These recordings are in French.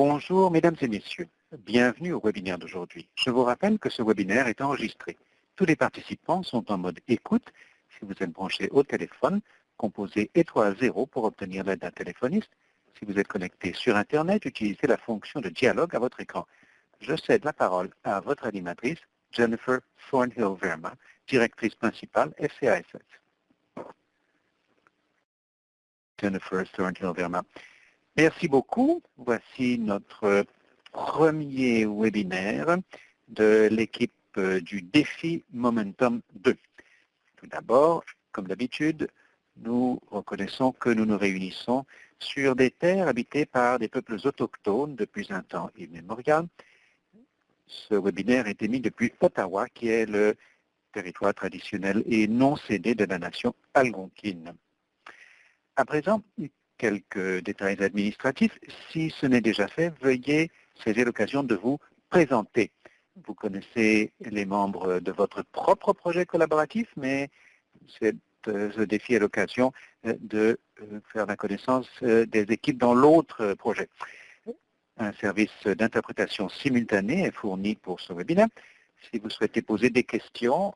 Bonjour mesdames et messieurs, bienvenue au webinaire d'aujourd'hui. Je vous rappelle que ce webinaire est enregistré. Tous les participants sont en mode écoute. Si vous êtes branché au téléphone, composez étoile 0 pour obtenir l'aide d'un téléphoniste. Si vous êtes connecté sur Internet, utilisez la fonction de dialogue à votre écran. Je cède la parole à votre animatrice, Jennifer Thornhill-Verma, directrice principale FCASS. Jennifer Thornhill-Verma. Merci beaucoup. Voici notre premier webinaire de l'équipe du défi Momentum 2. Tout d'abord, comme d'habitude, nous reconnaissons que nous nous réunissons sur des terres habitées par des peuples autochtones depuis un temps immémorial. Ce webinaire est émis depuis Ottawa, qui est le territoire traditionnel et non cédé de la nation algonquine. À présent, quelques détails administratifs. Si ce n'est déjà fait, veuillez saisir l'occasion de vous présenter. Vous connaissez les membres de votre propre projet collaboratif, mais ce défi est l'occasion de faire la connaissance des équipes dans l'autre projet. Un service d'interprétation simultanée est fourni pour ce webinaire. Si vous souhaitez poser des questions,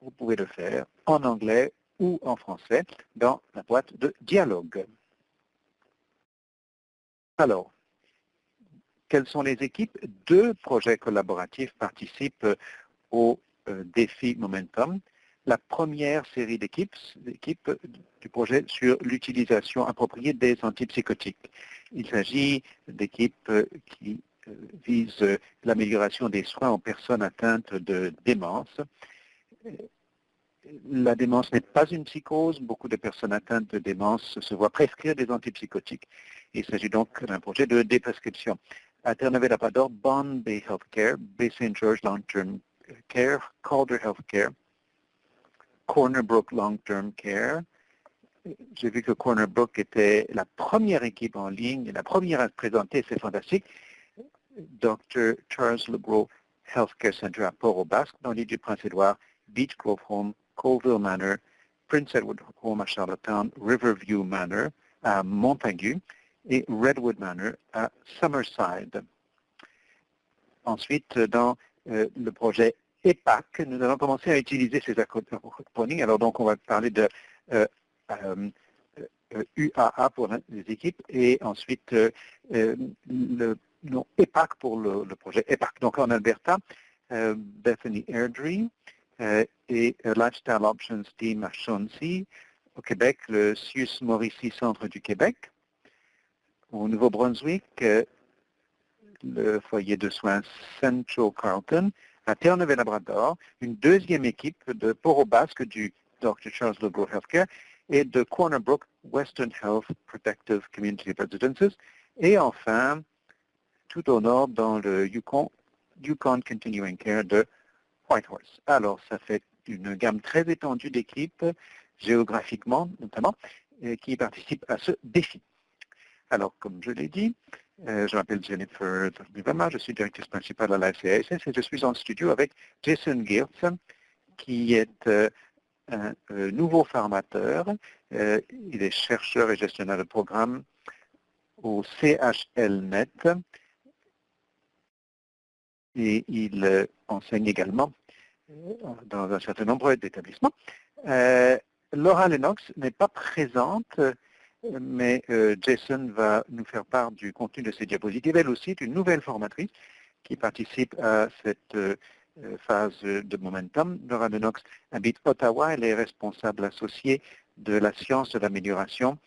vous pouvez le faire en anglais ou en français dans la boîte de dialogue. Alors, quelles sont les équipes? 2 projets collaboratifs participent au défi Momentum. La première série d'équipes du projet sur l'utilisation appropriée des antipsychotiques. Il s'agit d'équipes qui visent l'amélioration des soins aux personnes atteintes de démence. La démence n'est pas une psychose. Beaucoup de personnes atteintes de démence se voient prescrire des antipsychotiques. Il s'agit donc d'un projet de déprescription. À Terre-Neuve-Labrador, Bond Bay Healthcare, Bay St. George Long-Term Care, Calder Healthcare, Corner Brook Long-Term Care. J'ai vu que Corner Brook était la première équipe en ligne, la première à se présenter, c'est fantastique. Dr. Charles Legros Healthcare Center à Port-au-Basque, dans l'île du Prince-Édouard, Beach Grove Home, Colville Manor, Prince Edward Home à Charlottetown, Riverview Manor à Montagu et Redwood Manor à Summerside. Ensuite, dans le projet EPAC, nous allons commencer à utiliser ces acronymes. Alors donc, on va parler de UAA pour les équipes et ensuite le nom EPAC pour le projet EPAC. Donc en Alberta, Bethany Airdrie et Lifestyle Options Team à Chauncey. Au Québec, le Sius Mauricie Centre du Québec. Au Nouveau-Brunswick, le foyer de soins Central Carlton. À Terre-Neuve-et-Labrador, une deuxième équipe de Port-au-Basque du Dr. Charles Legros Healthcare et de Corner Brook Western Health Protective Community Residences. Et enfin, tout au nord, dans le Yukon Continuing Care de Whitehorse. Alors, ça fait une gamme très étendue d'équipes, géographiquement notamment, qui participent à ce défi. Alors, comme je l'ai dit, je m'appelle Jennifer Thornhill-Verma, je suis directrice principale à la FCASS et je suis en studio avec Jason Geertz, qui est un nouveau formateur. Il est chercheur et gestionnaire de programme au CHLNet et il enseigne également dans un certain nombre d'établissements. Laura Lennox n'est pas présente, mais Jason va nous faire part du contenu de ces diapositives. Elle aussi est une nouvelle formatrice qui participe à cette phase de Momentum. Laura Lennox habite Ottawa. Elle est responsable associée de la science de l'amélioration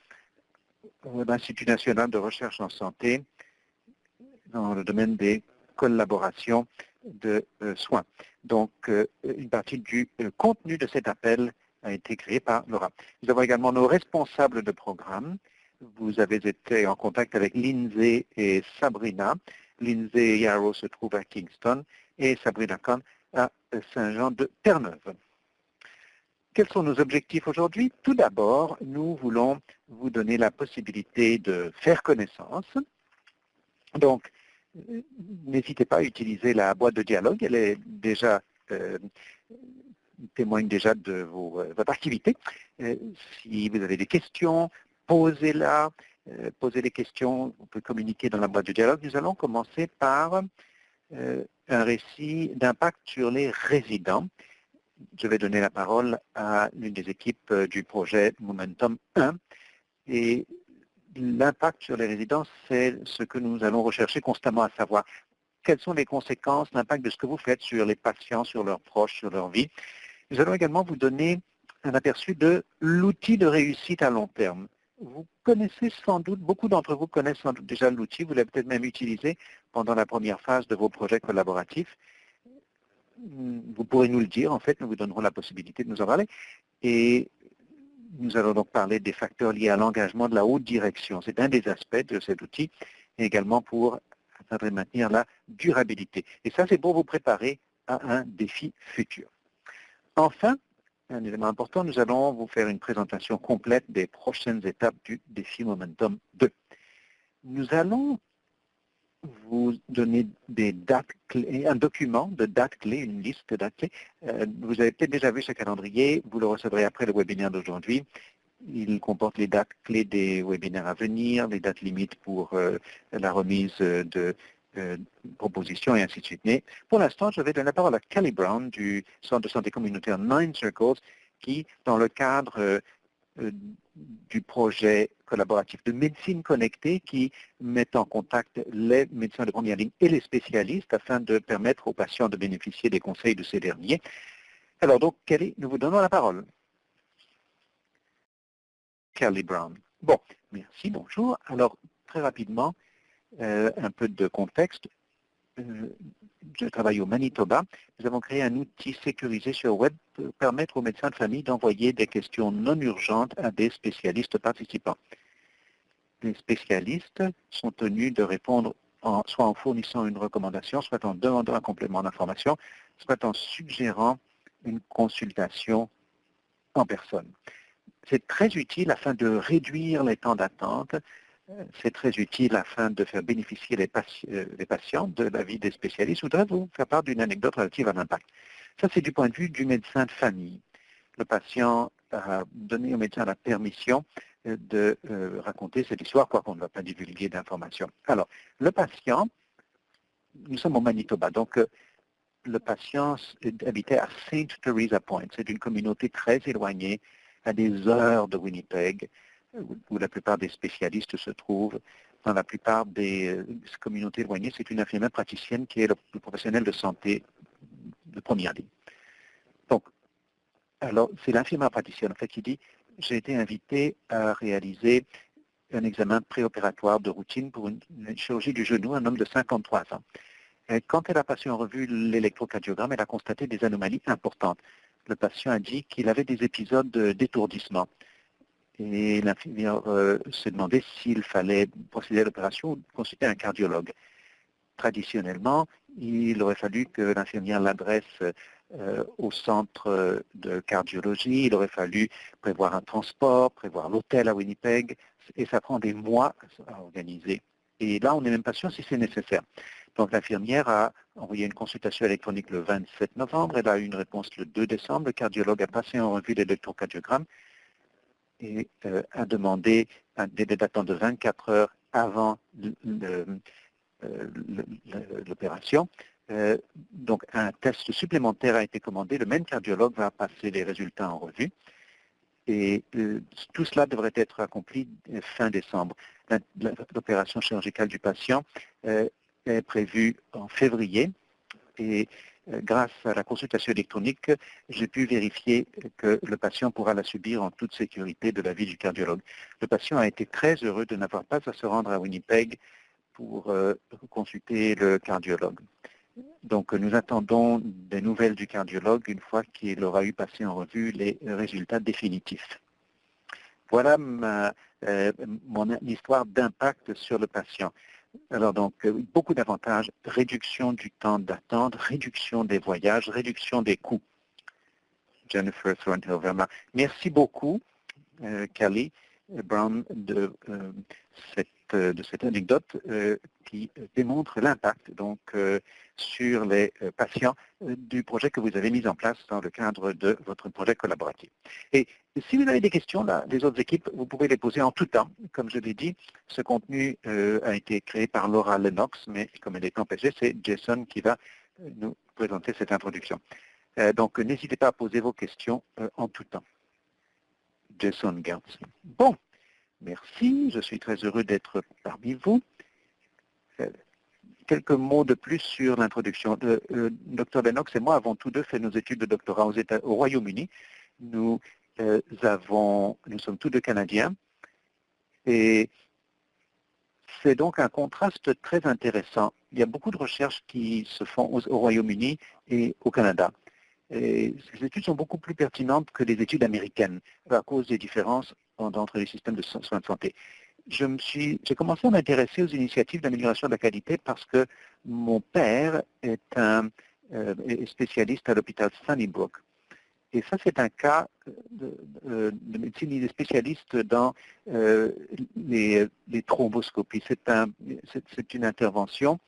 de l'Institut national de recherche en santé dans le domaine des collaborations de soins. Donc, une partie du contenu de cet appel a été créé par Laura. Nous avons également nos responsables de programme. Vous avez été en contact avec Lindsay et Sabrina. Lindsay Yarrow se trouve à Kingston et Sabrina Kahn à Saint-Jean de Terre-Neuve. Quels sont nos objectifs aujourd'hui? Tout d'abord, nous voulons vous donner la possibilité de faire connaissance. Donc, n'hésitez pas à utiliser la boîte de dialogue. Elle est déjà témoigne déjà de votre activité. Si vous avez des questions, posez-la. poser des questions, vous pouvez communiquer dans la boîte de dialogue. Nous allons commencer par un récit d'impact sur les résidents. Je vais donner la parole à l'une des équipes du projet Momentum 1. Et l'impact sur les résidents, c'est ce que nous allons rechercher constamment, à savoir quelles sont les conséquences, l'impact de ce que vous faites sur les patients, sur leurs proches, sur leur vie. Nous allons également vous donner un aperçu de l'outil de réussite à long terme. Vous connaissez sans doute, beaucoup d'entre vous connaissent sans doute déjà l'outil, vous l'avez peut-être même utilisé pendant la première phase de vos projets collaboratifs. Vous pourrez nous le dire, en fait, nous vous donnerons la possibilité de nous en parler. Et nous allons donc parler des facteurs liés à l'engagement de la haute direction. C'est un des aspects de cet outil, et également pour atteindre et maintenir la durabilité. Et ça, c'est pour vous préparer à un défi futur. Enfin, un élément important, nous allons vous faire une présentation complète des prochaines étapes du défi Momentum 2. Nous allons vous donner des dates clés, un document de dates clés, une liste de dates clés. Vous avez peut-être déjà vu ce calendrier, vous le recevrez après le webinaire d'aujourd'hui. Il comporte les dates clés des webinaires à venir, les dates limites pour la remise de propositions et ainsi de suite. Mais pour l'instant, je vais donner la parole à Kelly Brown du Centre de santé communautaire Nine Circles qui, dans le cadre du projet collaboratif de médecine connectée qui met en contact les médecins de première ligne et les spécialistes afin de permettre aux patients de bénéficier des conseils de ces derniers. Alors donc, Kelly, nous vous donnons la parole. Kelly Brown. Bon, merci, bonjour. Alors, très rapidement, un peu de contexte. Je travaille au Manitoba. Nous avons créé un outil sécurisé sur web pour permettre aux médecins de famille d'envoyer des questions non urgentes à des spécialistes participants. Les spécialistes sont tenus de répondre soit en fournissant une recommandation, soit en demandant un complément d'information, soit en suggérant une consultation en personne. C'est très utile afin de réduire les temps d'attente. C'est très utile afin de faire bénéficier les patients de l'avis des spécialistes. Je voudrais vous faire part d'une anecdote relative à l'impact. Ça, c'est du point de vue du médecin de famille. Le patient a donné au médecin la permission de raconter cette histoire, quoi qu'on ne va pas divulguer d'informations. Alors, le patient, nous sommes au Manitoba, donc le patient habitait à St. Theresa Point. C'est une communauté très éloignée, à des heures de Winnipeg, où la plupart des spécialistes se trouvent. Dans la plupart des communautés éloignées, c'est une infirmière praticienne qui est le professionnel de santé de première ligne. Donc, alors, c'est l'infirmière praticienne en fait, qui dit « J'ai été invité à réaliser un examen préopératoire de routine pour une chirurgie du genou, un homme de 53 ans. Et quand elle a passé en revue l'électrocardiogramme, elle a constaté des anomalies importantes. Le patient a dit qu'il avait des épisodes d'étourdissement. Et l'infirmière se demandait s'il fallait procéder à l'opération ou consulter un cardiologue. Traditionnellement, il aurait fallu que l'infirmière l'adresse au centre de cardiologie, il aurait fallu prévoir un transport, prévoir l'hôtel à Winnipeg, et ça prend des mois à organiser. Et là, on n'est même pas sûr si c'est nécessaire. Donc l'infirmière a envoyé une consultation électronique le 27 novembre, elle a eu une réponse le 2 décembre, le cardiologue a passé en revue l'électrocardiogramme et a demandé un délai d'attente de 24 heures avant l'opération. Donc un test supplémentaire a été commandé, le même cardiologue va passer les résultats en revue et tout cela devrait être accompli fin décembre. L'opération chirurgicale du patient est prévue en février et grâce à la consultation électronique, j'ai pu vérifier que le patient pourra la subir en toute sécurité de l'avis du cardiologue. Le patient a été très heureux de n'avoir pas à se rendre à Winnipeg pour consulter le cardiologue. Donc nous attendons des nouvelles du cardiologue une fois qu'il aura eu passé en revue les résultats définitifs. Voilà mon histoire d'impact sur le patient. Alors donc, beaucoup d'avantages, réduction du temps d'attente, réduction des voyages, réduction des coûts. Jennifer Thornhill-Verma. Merci beaucoup, Kelly Brown, de cette cette anecdote qui démontre l'impact donc sur les patients du projet que vous avez mis en place dans le cadre de votre projet collaboratif. Et si vous avez des questions, là, les autres équipes, vous pouvez les poser en tout temps. Comme je l'ai dit, ce contenu a été créé par Laura Lennox, mais comme elle est empêchée, c'est Jason qui va nous présenter cette introduction. Donc, n'hésitez pas à poser vos questions en tout temps. Jason Gertz. Bon, merci. Je suis très heureux d'être parmi vous. Quelques mots de plus sur l'introduction. Dr Lennox et moi avons tous deux fait nos études de doctorat au Royaume-Uni. Nous sommes tous deux Canadiens. Et c'est donc un contraste très intéressant. Il y a beaucoup de recherches qui se font au Royaume-Uni et au Canada. Et ces études sont beaucoup plus pertinentes que les études américaines à cause des différences entre les systèmes de soins de santé. J'ai commencé à m'intéresser aux initiatives d'amélioration de la qualité parce que mon père est est spécialiste à l'hôpital Sunnybrook. Et ça, c'est un cas de médecine. Il est spécialiste dans les thromboscopies. C'est une intervention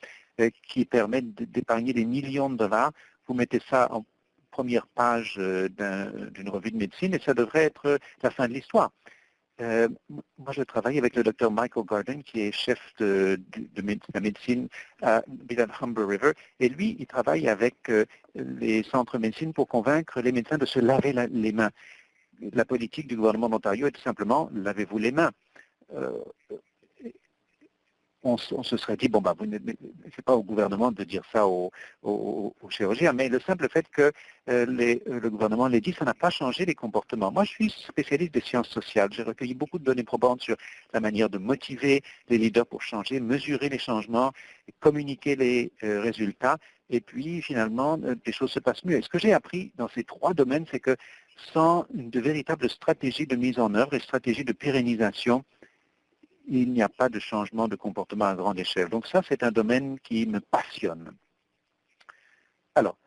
qui permet d'épargner des millions de dollars. Vous mettez ça en première page d'une revue de médecine et ça devrait être la fin de l'histoire. Moi, je travaille avec le docteur Michael Garden, qui est chef de la médecine à Humber River, et lui, il travaille avec les centres de médecine pour convaincre les médecins de se laver les mains. La politique du gouvernement d'Ontario est tout simplement « lavez-vous les mains ». On se serait dit, bon, bah, c'est pas au gouvernement de dire ça aux chirurgiens, mais le simple fait que le gouvernement l'ait dit, ça n'a pas changé les comportements. Moi, je suis spécialiste des sciences sociales. J'ai recueilli beaucoup de données probantes sur la manière de motiver les leaders pour changer, mesurer les changements, communiquer les résultats, et puis finalement, les choses se passent mieux. Et ce que j'ai appris dans ces trois domaines, c'est que sans de véritables stratégies de mise en œuvre et stratégies de pérennisation, il n'y a pas de changement de comportement à grande échelle. Donc ça, c'est un domaine qui me passionne. Alors,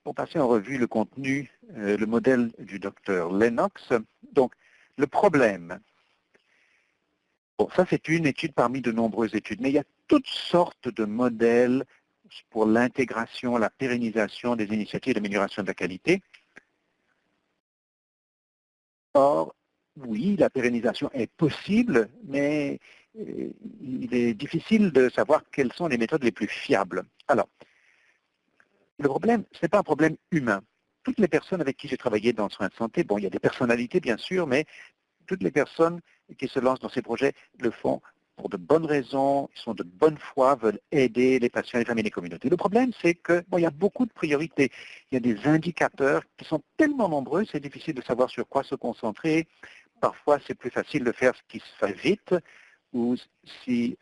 pour passer en revue le contenu, le modèle du docteur Lennox, donc le problème, bon, ça c'est une étude parmi de nombreuses études, mais il y a toutes sortes de modèles pour l'intégration, la pérennisation des initiatives d'amélioration de la qualité. Or, oui, la pérennisation est possible, mais il est difficile de savoir quelles sont les méthodes les plus fiables. Alors, le problème, ce n'est pas un problème humain. Toutes les personnes avec qui j'ai travaillé dans le soin de santé, bon, il y a des personnalités bien sûr, mais toutes les personnes qui se lancent dans ces projets le font pour de bonnes raisons, ils sont de bonne foi, veulent aider les patients, les familles, les communautés. Le problème, c'est que bon, il y a beaucoup de priorités. Il y a des indicateurs qui sont tellement nombreux, c'est difficile de savoir sur quoi se concentrer. Parfois, c'est plus facile de faire ce qui se fait vite, ou si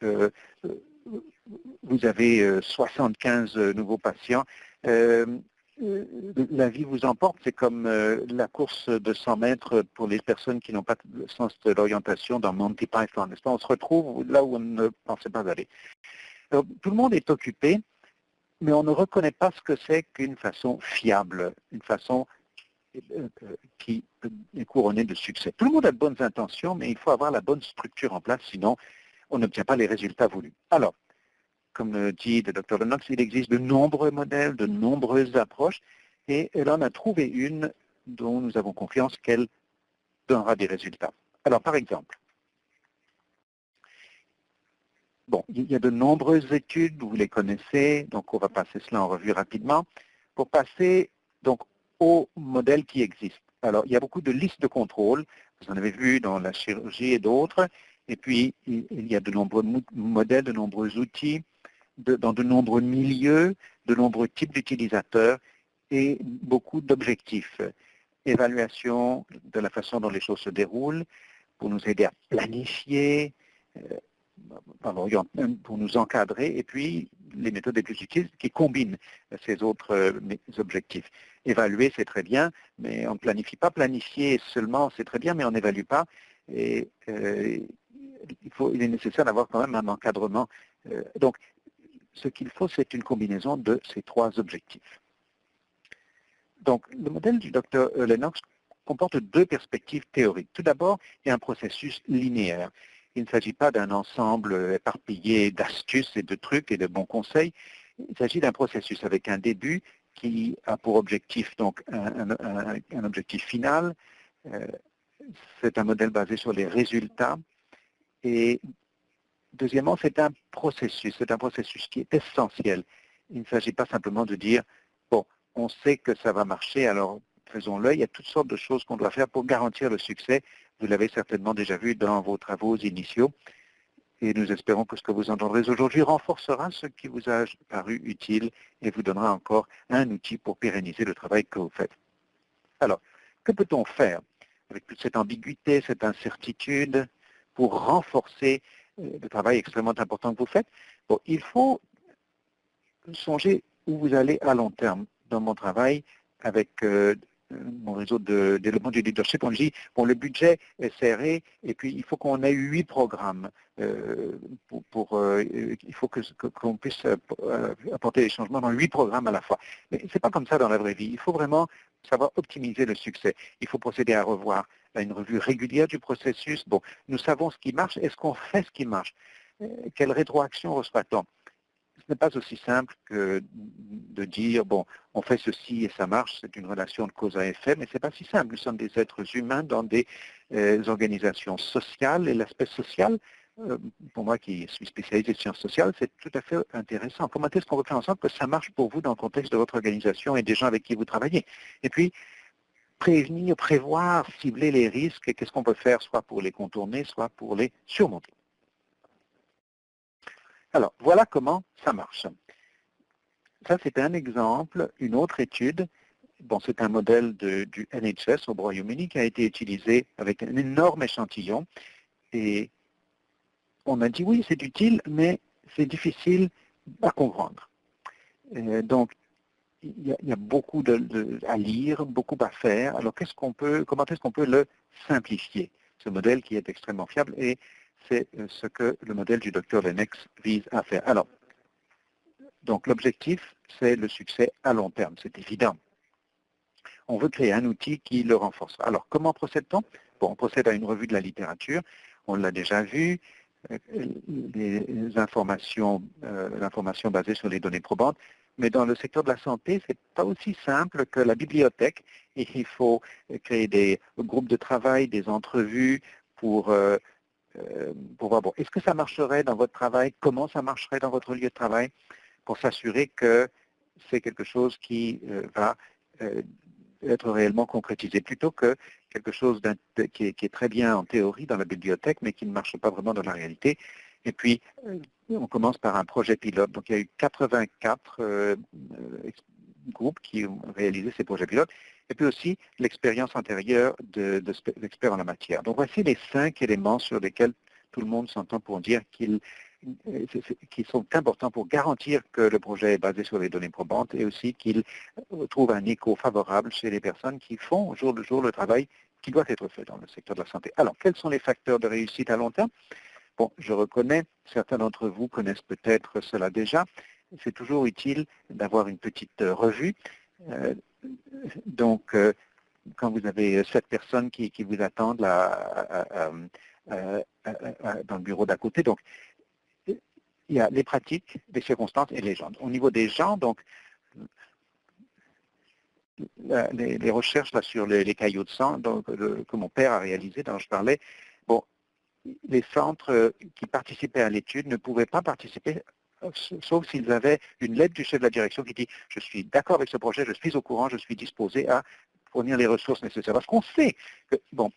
vous avez 75 nouveaux patients, la vie vous emporte. C'est comme la course de 100 mètres pour les personnes qui n'ont pas le sens de l'orientation dans Monty Python. On se retrouve là où on ne pensait pas aller. Alors, tout le monde est occupé, mais on ne reconnaît pas ce que c'est qu'une façon fiable, une façon qui est couronnée de succès. Tout le monde a de bonnes intentions, mais il faut avoir la bonne structure en place, sinon on n'obtient pas les résultats voulus. Alors, comme le dit le Dr Lennox, il existe de nombreux modèles, de nombreuses approches, et elle en a trouvé une dont nous avons confiance qu'elle donnera des résultats. Alors, par exemple, bon, il y a de nombreuses études, vous les connaissez, donc on va passer cela en revue rapidement, pour passer donc aux modèles qui existent. Alors, il y a beaucoup de listes de contrôle, vous en avez vu dans la chirurgie et d'autres, et puis il y a de nombreux modèles, de nombreux outils, dans de nombreux milieux, de nombreux types d'utilisateurs et beaucoup d'objectifs. Évaluation de la façon dont les choses se déroulent pour nous aider à planifier, pour nous encadrer, et puis les méthodes les plus utiles qui combinent ces autres objectifs. Évaluer, c'est très bien, mais on ne planifie pas. Planifier seulement, c'est très bien, mais on n'évalue pas. Et il est nécessaire d'avoir quand même un encadrement. Donc, ce qu'il faut, c'est une combinaison de ces trois objectifs. Donc, le modèle du Dr Lennox comporte deux perspectives théoriques. Tout d'abord, il y a un processus linéaire. il ne s'agit pas d'un ensemble éparpillé d'astuces et de trucs et de bons conseils. Il s'agit d'un processus avec un début qui a pour objectif donc un objectif final. C'est un modèle basé sur les résultats. Et deuxièmement, c'est un processus qui est essentiel. Il ne s'agit pas simplement de dire, bon, on sait que ça va marcher, alors faisons-le. Il y a toutes sortes de choses qu'on doit faire pour garantir le succès. Vous l'avez certainement déjà vu dans vos travaux initiaux. Et nous espérons que ce que vous entendrez aujourd'hui renforcera ce qui vous a paru utile et vous donnera encore un outil pour pérenniser le travail que vous faites. Alors, que peut-on faire avec toute cette ambiguïté, cette incertitude, pour renforcer le travail extrêmement important que vous faites? Bon, il faut songer où vous allez à long terme. Dans mon travail, avec mon réseau de développement du leadership, on dit, bon, le budget est serré et puis il faut qu'on ait 8 programmes. Il faut qu'on puisse apporter des changements dans 8 programmes à la fois. Mais ce n'est pas comme ça dans la vraie vie. Il faut vraiment savoir optimiser le succès. Il faut procéder à revoir à une revue régulière du processus. Bon, nous savons ce qui marche. Est-ce qu'on fait ce qui marche? Quelle rétroaction reçoit-on? Ce n'est pas aussi simple que de dire, bon, on fait ceci et ça marche, c'est une relation de cause à effet, mais ce n'est pas si simple. Nous sommes des êtres humains dans des organisations sociales, et l'aspect social, pour moi qui suis spécialisé en sciences sociales, c'est tout à fait intéressant. Comment est-ce qu'on peut faire en sorte que ça marche pour vous dans le contexte de votre organisation et des gens avec qui vous travaillez? Et puis, prévenir, prévoir, cibler les risques, et qu'est-ce qu'on peut faire, soit pour les contourner, soit pour les surmonter. Alors, voilà comment ça marche. Ça, c'est un exemple, une autre étude. Bon, c'est un modèle du NHS au Royaume-Uni qui a été utilisé avec un énorme échantillon. Et on a dit, oui, c'est utile, mais c'est difficile à comprendre. Donc, il y a beaucoup à lire, beaucoup à faire. Alors, comment est-ce qu'on peut le simplifier? Ce modèle qui est extrêmement fiable, et c'est ce que le modèle du Dr Lennox vise à faire. Alors, donc l'objectif, c'est le succès à long terme, c'est évident. On veut créer un outil qui le renforce. Alors, comment procède-t-on? Bon, on procède à une revue de la littérature, on l'a déjà vu, l'information basée sur les données probantes, mais dans le secteur de la santé, ce n'est pas aussi simple que la bibliothèque, et il faut créer des groupes de travail, des entrevues pour voir, bon, est-ce que ça marcherait dans votre travail? Comment ça marcherait dans votre lieu de travail? Pour s'assurer que c'est quelque chose qui va être réellement concrétisé, plutôt que quelque chose qui est très bien en théorie dans la bibliothèque, mais qui ne marche pas vraiment dans la réalité. Et puis, on commence par un projet pilote. Donc, il y a eu 84 groupes qui ont réalisé ces projets pilotes, et puis aussi l'expérience antérieure d'experts en la matière. Donc, voici les 5 éléments sur lesquels tout le monde s'entend pour dire qu'ils sont importants pour garantir que le projet est basé sur les données probantes, et aussi qu'il trouve un écho favorable chez les personnes qui font au jour le jour le travail qui doit être fait dans le secteur de la santé. Alors, quels sont les facteurs de réussite à long terme? Bon, je reconnais, certains d'entre vous connaissent peut-être cela déjà. C'est toujours utile d'avoir une petite revue. Donc, quand vous avez 7 personnes qui vous attendent dans le bureau d'à côté, donc il y a les pratiques, les circonstances et les gens. Au niveau des gens, donc, les recherches là, sur les caillots de sang que mon père a réalisé, dont je parlais, bon, les centres qui participaient à l'étude ne pouvaient pas participer, sauf s'ils avaient une lettre du chef de la direction qui dit « Je suis d'accord avec ce projet, je suis au courant, je suis disposé à fournir les ressources nécessaires. » Parce qu'on sait que, bon,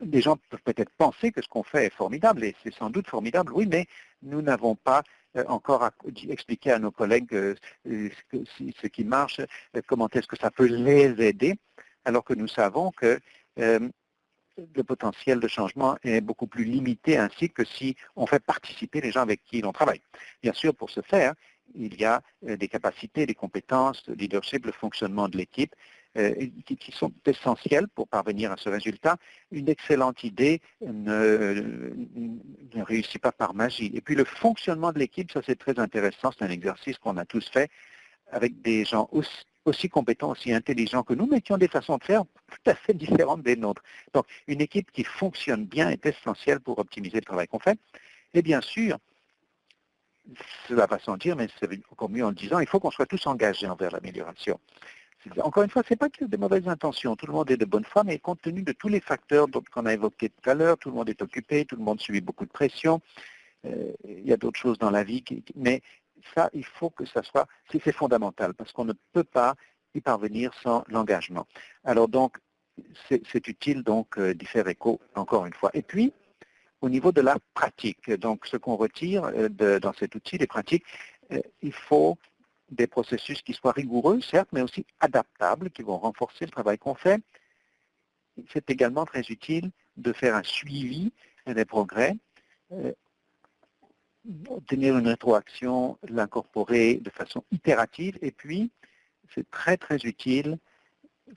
les gens peuvent peut-être penser que ce qu'on fait est formidable, et c'est sans doute formidable, oui, mais nous n'avons pas encore expliqué à nos collègues ce qui marche, comment est-ce que ça peut les aider, alors que nous savons que le potentiel de changement est beaucoup plus limité ainsi que si on fait participer les gens avec qui l'on travaille. Bien sûr, pour ce faire, il y a des capacités, des compétences, le leadership, le fonctionnement de l'équipe qui sont essentielles pour parvenir à ce résultat. Une excellente idée ne réussit pas par magie. Et puis le fonctionnement de l'équipe, ça c'est très intéressant, c'est un exercice qu'on a tous fait avec des gens aussi compétents, aussi intelligents que nous, mais qui ont des façons de faire tout à fait différentes des nôtres. Donc, une équipe qui fonctionne bien est essentielle pour optimiser le travail qu'on fait. Et bien sûr, cela va sans dire, mais c'est encore mieux en le disant, il faut qu'on soit tous engagés envers l'amélioration. Encore une fois, ce n'est pas que des mauvaises intentions. Tout le monde est de bonne foi, mais compte tenu de tous les facteurs qu'on a évoqués tout à l'heure, tout le monde est occupé, tout le monde subit beaucoup de pression. Il y a d'autres choses dans la vie, mais ça, il faut que ça soit, c'est fondamental, parce qu'on ne peut pas y parvenir sans l'engagement. Alors donc, c'est utile donc d'y faire écho encore une fois. Et puis, au niveau de la pratique, donc ce qu'on retire dans cet outil, les pratiques, il faut des processus qui soient rigoureux, certes, mais aussi adaptables, qui vont renforcer le travail qu'on fait. C'est également très utile de faire un suivi des progrès, obtenir une rétroaction, l'incorporer de façon itérative, et puis c'est très très utile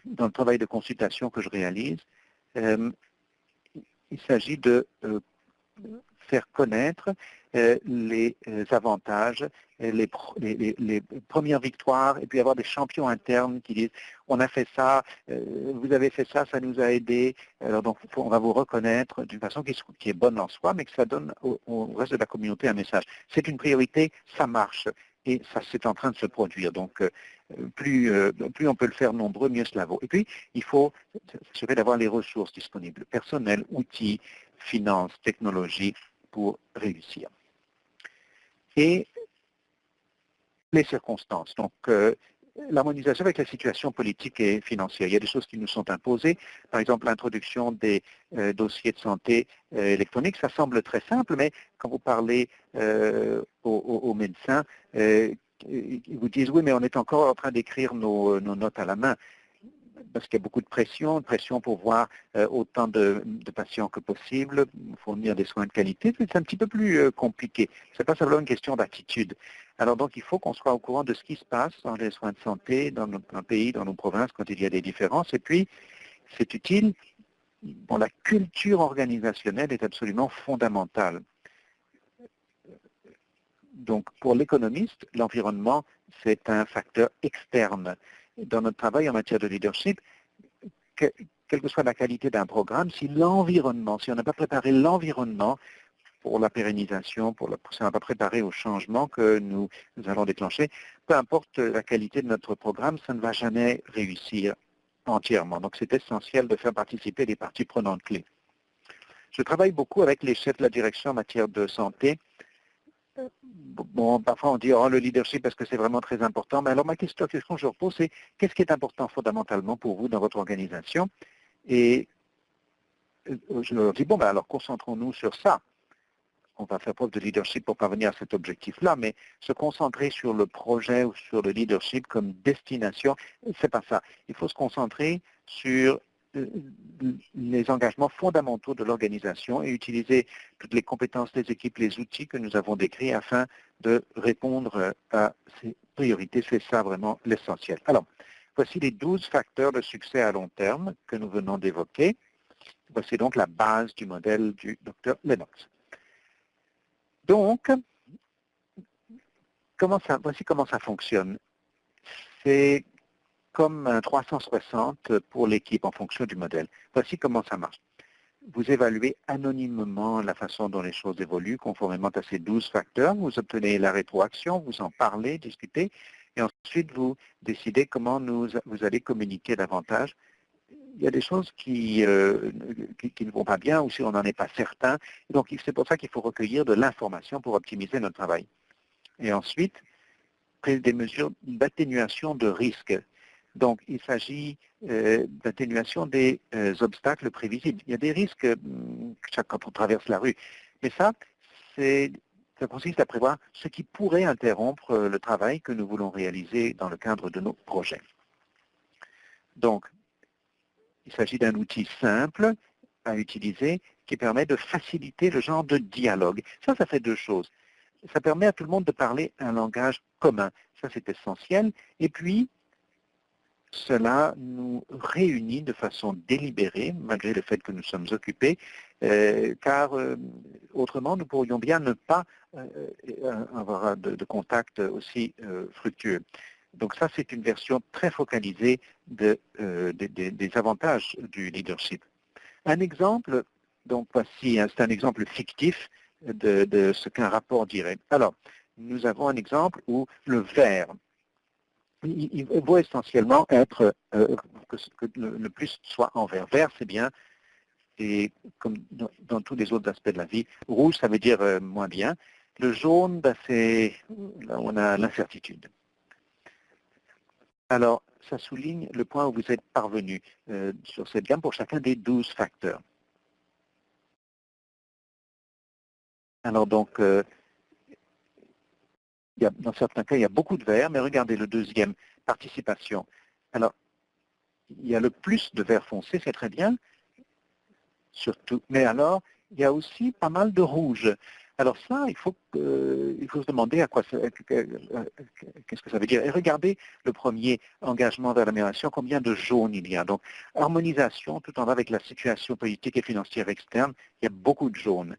dans le travail de consultation que je réalise. Il s'agit de faire connaître les avantages, les premières victoires, et puis avoir des champions internes qui disent on a fait ça, vous avez fait ça, ça nous a aidés. Alors donc on va vous reconnaître d'une façon qui est bonne en soi, mais que ça donne au reste de la communauté un message. C'est une priorité, ça marche, et ça c'est en train de se produire. Donc plus on peut le faire nombreux, mieux cela vaut. Et puis il faut s'assurer d'avoir les ressources disponibles, personnel, outils, finances, technologies, pour réussir. Et les circonstances. Donc, l'harmonisation avec la situation politique et financière. Il y a des choses qui nous sont imposées. Par exemple, l'introduction des dossiers de santé électroniques. Ça semble très simple, mais quand vous parlez aux médecins, ils vous disent, oui, mais on est encore en train d'écrire nos notes à la main, parce qu'il y a beaucoup de pression pour voir autant de patients que possible, fournir des soins de qualité. C'est un petit peu plus compliqué. Ce n'est pas simplement une question d'attitude. Alors donc, il faut qu'on soit au courant de ce qui se passe dans les soins de santé, dans notre pays, dans nos provinces, quand il y a des différences. Et puis, c'est utile. Bon, la culture organisationnelle est absolument fondamentale. Donc, pour l'économiste, l'environnement, c'est un facteur externe. Dans notre travail en matière de leadership, quelle que soit la qualité d'un programme, si l'environnement, si on n'a pas préparé l'environnement pour la pérennisation, si on n'a pas préparé au changement que nous allons déclencher, peu importe la qualité de notre programme, ça ne va jamais réussir entièrement. Donc c'est essentiel de faire participer les parties prenantes clés. Je travaille beaucoup avec les chefs de la direction en matière de santé. Bon, parfois on dit, oh, le leadership, parce que c'est vraiment très important. Mais alors ma question que je repose, c'est qu'est-ce qui est important fondamentalement pour vous dans votre organisation? Et je leur dis, bon, ben alors concentrons-nous sur ça. On va faire preuve de leadership pour parvenir à cet objectif-là, mais se concentrer sur le projet ou sur le leadership comme destination, c'est pas ça. Il faut se concentrer sur les engagements fondamentaux de l'organisation et utiliser toutes les compétences des équipes, les outils que nous avons décrits afin de répondre à ces priorités. C'est ça vraiment l'essentiel. Alors, voici les 12 facteurs de succès à long terme que nous venons d'évoquer. Voici donc la base du modèle du Dr Lennox. Donc, voici comment ça fonctionne. C'est comme un 360 pour l'équipe en fonction du modèle. Voici comment ça marche. Vous évaluez anonymement la façon dont les choses évoluent conformément à ces 12 facteurs. Vous obtenez la rétroaction, vous en parlez, discutez, et ensuite vous décidez comment vous allez communiquer davantage. Il y a des choses qui ne vont pas bien ou si on n'en est pas certain. Donc, c'est pour ça qu'il faut recueillir de l'information pour optimiser notre travail. Et ensuite, prise des mesures d'atténuation de risques. Donc, il s'agit d'atténuation des obstacles prévisibles. Il y a des risques quand on traverse la rue. Mais ça consiste à prévoir ce qui pourrait interrompre le travail que nous voulons réaliser dans le cadre de nos projets. Donc, il s'agit d'un outil simple à utiliser qui permet de faciliter le genre de dialogue. Ça fait deux choses. Ça permet à tout le monde de parler un langage commun. Ça, c'est essentiel. Et puis, cela nous réunit de façon délibérée, malgré le fait que nous sommes occupés, car autrement, nous pourrions bien ne pas avoir de contact aussi fructueux. Donc ça, c'est une version très focalisée des avantages du leadership. Un exemple, donc voici, c'est un exemple fictif de ce qu'un rapport dirait. Alors, nous avons un exemple où le vert, il vaut essentiellement être que le plus soit en vert. Vert, c'est bien, et comme dans tous les autres aspects de la vie. Rouge, ça veut dire moins bien. Le jaune, ben, c'est là où on a l'incertitude. Alors, ça souligne le point où vous êtes parvenu sur cette gamme pour chacun des 12 facteurs. Alors donc, dans certains cas, il y a beaucoup de vert, mais regardez le deuxième, participation. Alors, il y a le plus de vert foncé, c'est très bien, surtout. Mais alors, il y a aussi pas mal de rouge. Alors ça, il faut se demander à quoi qu'est-ce que ça veut dire. Et regardez le premier, engagement vers l'amélioration, combien de jaunes il y a. Donc, harmonisation, tout en va avec la situation politique et financière externe, il y a beaucoup de jaunes.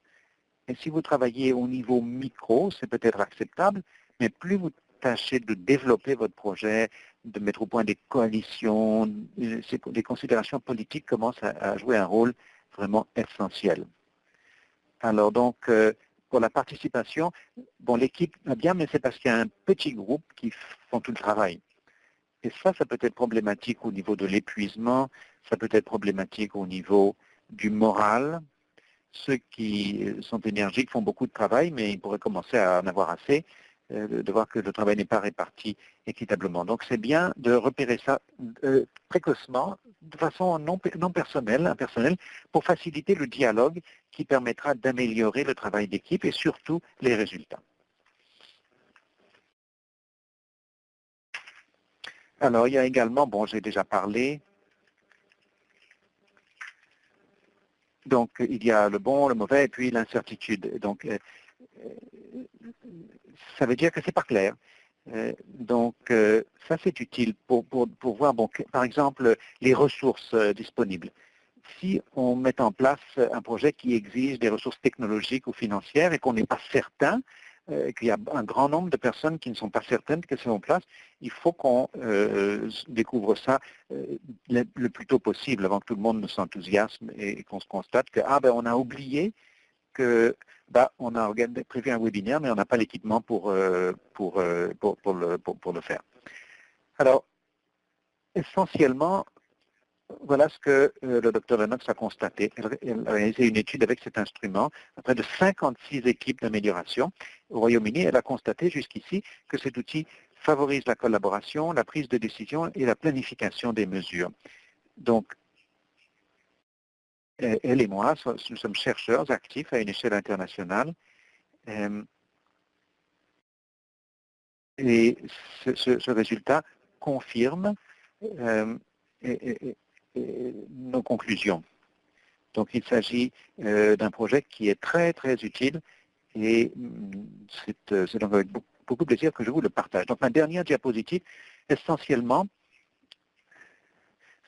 Et si vous travaillez au niveau micro, c'est peut-être acceptable, mais plus vous tâchez de développer votre projet, de mettre au point des coalitions, des considérations politiques commencent à jouer un rôle vraiment essentiel. Alors donc, pour la participation, bon, l'équipe va bien, mais c'est parce qu'il y a un petit groupe qui font tout le travail. Et ça peut être problématique au niveau de l'épuisement, ça peut être problématique au niveau du moral. Ceux qui sont énergiques font beaucoup de travail, mais ils pourraient commencer à en avoir assez, de voir que le travail n'est pas réparti équitablement. Donc c'est bien de repérer ça précocement, de façon non personnelle, pour faciliter le dialogue qui permettra d'améliorer le travail d'équipe et surtout les résultats. Alors il y a également, bon j'ai déjà parlé, donc il y a le bon, le mauvais et puis l'incertitude. Donc ça veut dire que c'est pas clair. Donc, ça c'est utile pour voir, bon, par exemple, les ressources disponibles. Si on met en place un projet qui exige des ressources technologiques ou financières et qu'on n'est pas certain, qu'il y a un grand nombre de personnes qui ne sont pas certaines que c'est en place, il faut qu'on découvre ça le plus tôt possible avant que tout le monde ne s'enthousiasme et qu'on se constate que, ah ben on a oublié que on a prévu un webinaire, mais on n'a pas l'équipement pour le faire. Alors, essentiellement, voilà ce que le Dr Lennox a constaté. Elle a réalisé une étude avec cet instrument, près de 56 équipes d'amélioration. Au Royaume-Uni, elle a constaté jusqu'ici que cet outil favorise la collaboration, la prise de décision et la planification des mesures. Donc, elle et moi, nous sommes chercheurs actifs à une échelle internationale. Et ce résultat confirme nos conclusions. Donc il s'agit d'un projet qui est très très utile et c'est donc avec beaucoup de plaisir que je vous le partage. Donc ma dernière diapositive, essentiellement,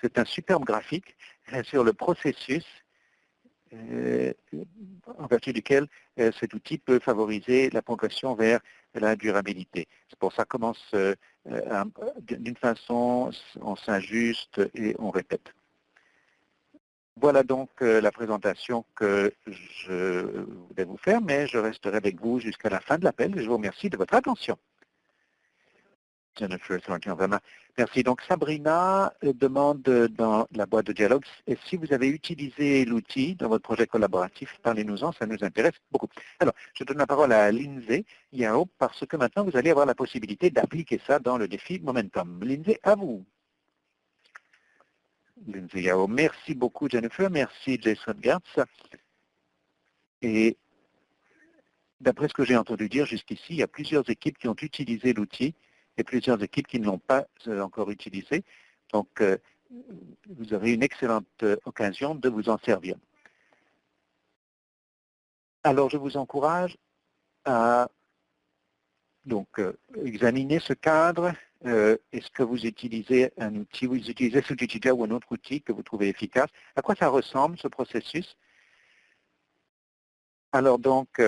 c'est un superbe graphique sur le processus en vertu duquel cet outil peut favoriser la progression vers la durabilité. C'est pour ça qu'on commence d'une façon, on s'ajuste et on répète. Voilà donc la présentation que je voulais vous faire, mais je resterai avec vous jusqu'à la fin de l'appel. Je vous remercie de votre attention. Jennifer Thornton, merci. Donc Sabrina demande dans la boîte de dialogue, et si vous avez utilisé l'outil dans votre projet collaboratif, parlez-nous-en, ça nous intéresse beaucoup. Alors, je donne la parole à Lindsay Yao, parce que maintenant vous allez avoir la possibilité d'appliquer ça dans le défi Momentum. Lindsay, à vous. Lindsay Yao, merci beaucoup Jennifer, merci Jason Gertz. Et d'après ce que j'ai entendu dire jusqu'ici, il y a plusieurs équipes qui ont utilisé l'outil et plusieurs équipes qui ne l'ont pas encore utilisé. Donc, vous aurez une excellente occasion de vous en servir. Alors, je vous encourage à donc, examiner ce cadre. Est-ce que vous utilisez un outil, vous utilisez cet outil-là ou un autre outil que vous trouvez efficace? À quoi ça ressemble, ce processus? Alors, donc,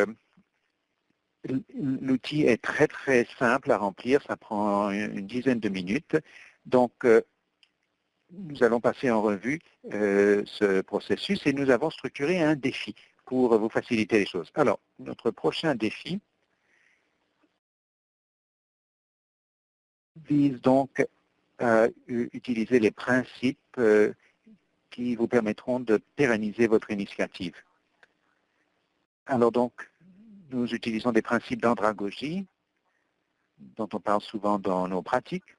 L'outil est très très simple à remplir, ça prend une dizaine de minutes. Donc, nous allons passer en revue ce processus et nous avons structuré un défi pour vous faciliter les choses. Alors, notre prochain défi vise donc à utiliser les principes qui vous permettront de pérenniser votre initiative. Alors donc, nous utilisons des principes d'andragogie dont on parle souvent dans nos pratiques.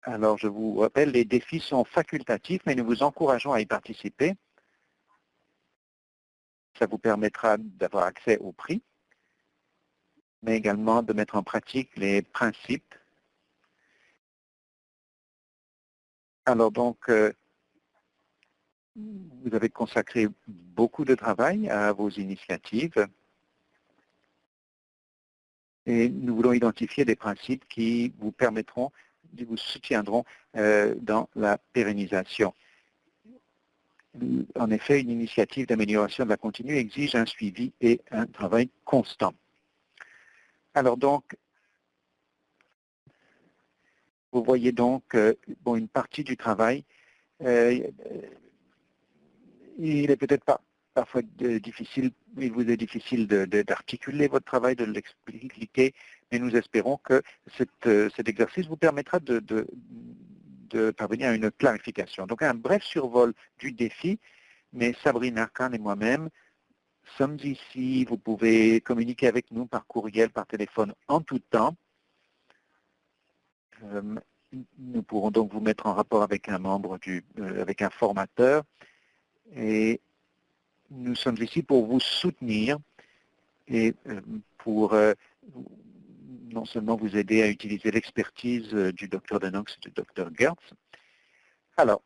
Alors, je vous rappelle, les défis sont facultatifs, mais nous vous encourageons à y participer. Ça vous permettra d'avoir accès au prix, mais également de mettre en pratique les principes. Alors donc, vous avez consacré beaucoup de travail à vos initiatives et nous voulons identifier des principes qui vous permettront, qui vous soutiendront dans la pérennisation. En effet, une initiative d'amélioration de la continue exige un suivi et un travail constant. Alors donc, vous voyez donc une partie du travail. Il est peut-être pas parfois difficile, il vous est difficile d'articuler votre travail, de l'expliquer, mais nous espérons que cet exercice vous permettra de parvenir à une clarification. Donc un bref survol du défi, mais Sabrina Khan et moi-même sommes ici, vous pouvez communiquer avec nous par courriel, par téléphone en tout temps. Nous pourrons donc vous mettre en rapport avec un membre avec un formateur et nous sommes ici pour vous soutenir et pour non seulement vous aider à utiliser l'expertise du Dr Denox et du Dr Gertz. Alors,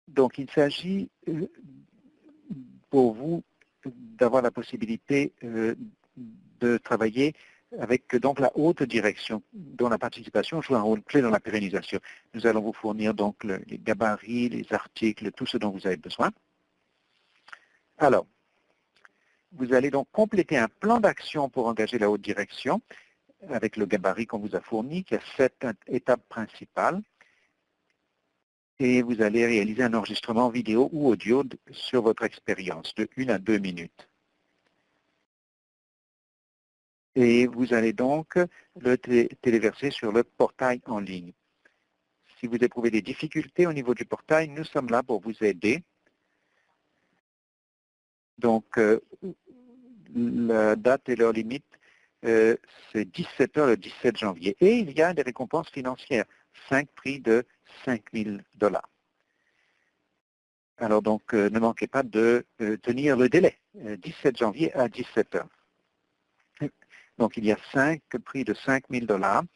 donc il s'agit pour vous d'avoir la possibilité de travailler avec donc la haute direction, dont la participation joue un rôle clé dans la pérennisation. Nous allons vous fournir donc les gabarits, les articles, tout ce dont vous avez besoin. Alors, vous allez donc compléter un plan d'action pour engager la haute direction avec le gabarit qu'on vous a fourni, qui a 7 étapes principales. Et vous allez réaliser un enregistrement vidéo ou audio sur votre expérience de 1 à 2 minutes. Et vous allez donc le téléverser sur le portail en ligne. Si vous éprouvez des difficultés au niveau du portail, nous sommes là pour vous aider. Donc, la date et l'heure limite, c'est 17 h le 17 janvier. Et il y a des récompenses financières, 5 prix de 5 000 $. Alors donc, ne manquez pas de tenir le délai, 17 janvier à 17 h. Donc, il y a 5 prix de 5 000 $,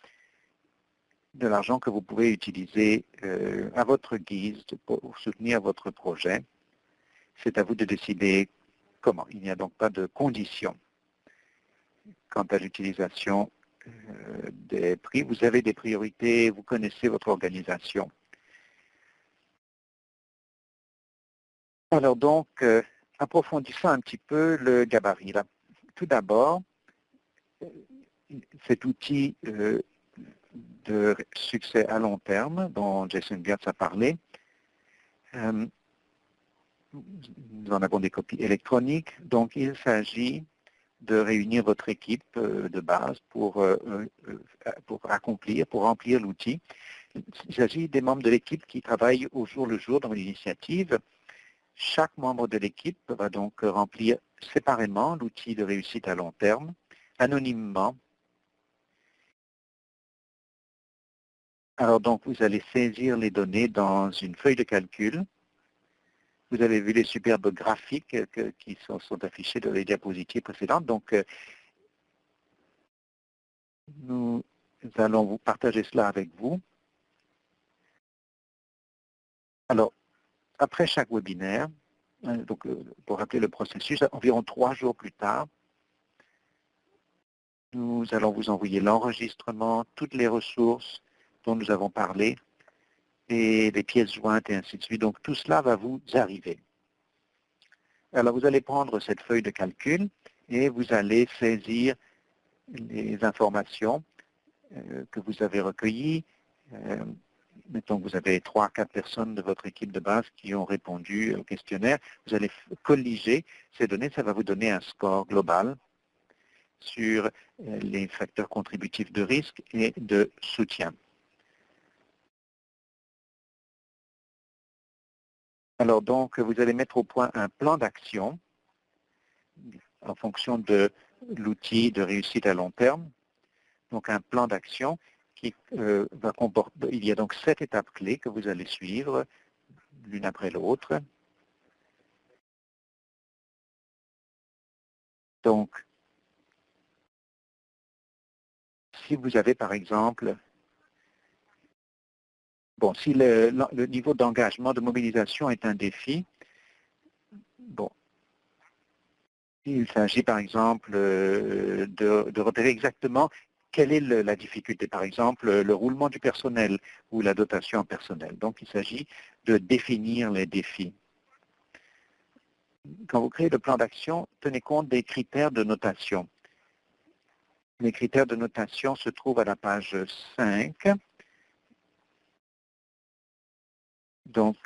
de l'argent que vous pouvez utiliser à votre guise pour soutenir votre projet. C'est à vous de décider comment. Il n'y a donc pas de conditions quant à l'utilisation des prix. Vous avez des priorités, vous connaissez votre organisation. Alors donc, approfondissons un petit peu le gabarit. Là, tout d'abord, cet outil de succès à long terme dont Jason Gertz a parlé, nous en avons des copies électroniques, donc il s'agit de réunir votre équipe de base pour remplir l'outil. Il s'agit des membres de l'équipe qui travaillent au jour le jour dans l'initiative. Chaque membre de l'équipe va donc remplir séparément l'outil de réussite à long terme, anonymement. Alors donc, vous allez saisir les données dans une feuille de calcul. Vous avez vu les superbes graphiques qui sont affichés dans les diapositives précédentes. Donc, nous allons vous partager cela avec vous. Alors, après chaque webinaire, donc, pour rappeler le processus, environ 3 jours plus tard, nous allons vous envoyer l'enregistrement, toutes les ressources dont nous avons parlé, et les pièces jointes et ainsi de suite. Donc tout cela va vous arriver. Alors vous allez prendre cette feuille de calcul et vous allez saisir les informations que vous avez recueillies. Mettons que vous avez 3 à 4 personnes de votre équipe de base qui ont répondu au questionnaire. Vous allez colliger ces données, ça va vous donner un score global sur les facteurs contributifs de risque et de soutien. Alors donc, vous allez mettre au point un plan d'action en fonction de l'outil de réussite à long terme. Donc un plan d'action qui va comporter, il y a donc 7 étapes clés que vous allez suivre l'une après l'autre. Donc, si vous avez par exemple, bon, si le niveau d'engagement, de mobilisation est un défi, bon, il s'agit par exemple de repérer exactement quelle est la difficulté, par exemple le roulement du personnel ou la dotation en personnel. Donc il s'agit de définir les défis. Quand vous créez le plan d'action, tenez compte des critères de notation. Les critères de notation se trouvent à la page 5. Donc,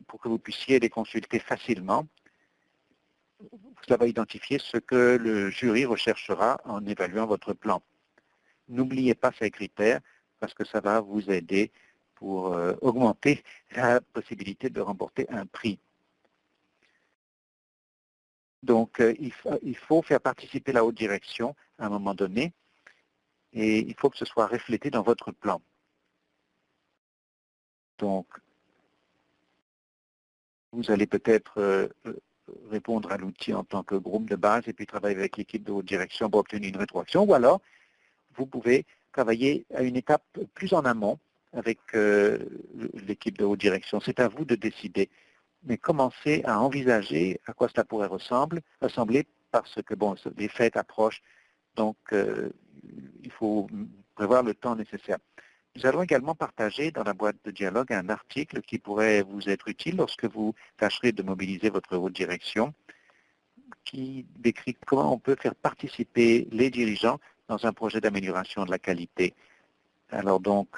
pour que vous puissiez les consulter facilement, cela va identifier ce que le jury recherchera en évaluant votre plan. N'oubliez pas ces critères parce que ça va vous aider pour augmenter la possibilité de remporter un prix. Donc, il faut faire participer la haute direction à un moment donné et il faut que ce soit reflété dans votre plan. Donc, vous allez peut-être répondre à l'outil en tant que groupe de base et puis travailler avec l'équipe de haute direction pour obtenir une rétroaction, ou alors vous pouvez travailler à une étape plus en amont avec l'équipe de haute direction. C'est à vous de décider. Mais commencez à envisager à quoi cela pourrait ressembler parce que bon, les fêtes approchent, donc il faut prévoir le temps nécessaire. Nous allons également partager dans la boîte de dialogue un article qui pourrait vous être utile lorsque vous tâcherez de mobiliser votre haute direction, qui décrit comment on peut faire participer les dirigeants dans un projet d'amélioration de la qualité. Alors donc,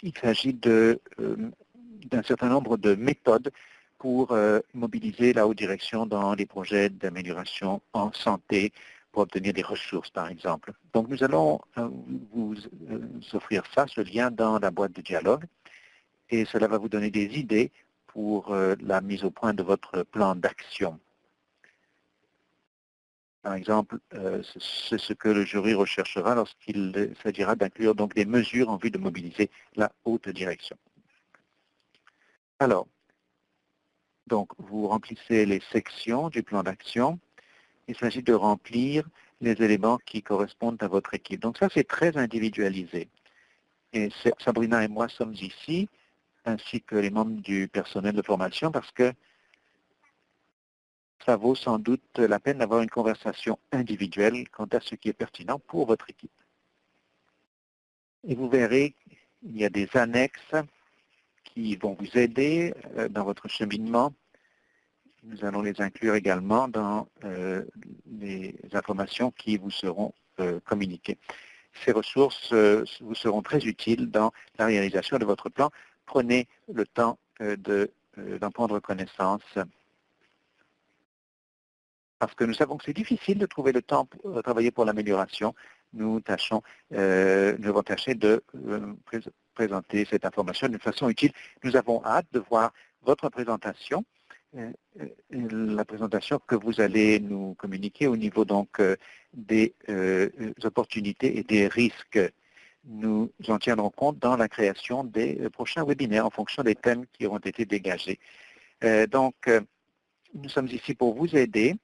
il s'agit d'un certain nombre de méthodes pour mobiliser la haute direction dans les projets d'amélioration en santé pour obtenir des ressources, par exemple. Donc nous allons vous offrir ça, ce lien dans la boîte de dialogue, et cela va vous donner des idées pour la mise au point de votre plan d'action. Par exemple, c'est ce que le jury recherchera lorsqu'il s'agira d'inclure donc des mesures en vue de mobiliser la haute direction. Alors, donc vous remplissez les sections du plan d'action. Il s'agit de remplir les éléments qui correspondent à votre équipe. Donc ça, c'est très individualisé. Et Sabrina et moi sommes ici, ainsi que les membres du personnel de formation, parce que ça vaut sans doute la peine d'avoir une conversation individuelle quant à ce qui est pertinent pour votre équipe. Et vous verrez, il y a des annexes qui vont vous aider dans votre cheminement. Nous allons les inclure également dans les informations qui vous seront communiquées. Ces ressources vous seront très utiles dans la réalisation de votre plan. Prenez le temps d'en prendre connaissance. Parce que nous savons que c'est difficile de trouver le temps pour travailler pour l'amélioration. Nous devons tâcher de présenter cette information d'une façon utile. Nous avons hâte de voir votre présentation, la présentation que vous allez nous communiquer au niveau donc des opportunités et des risques. Nous en tiendrons compte dans la création des prochains webinaires en fonction des thèmes qui auront été dégagés. Donc, nous sommes ici pour vous aider.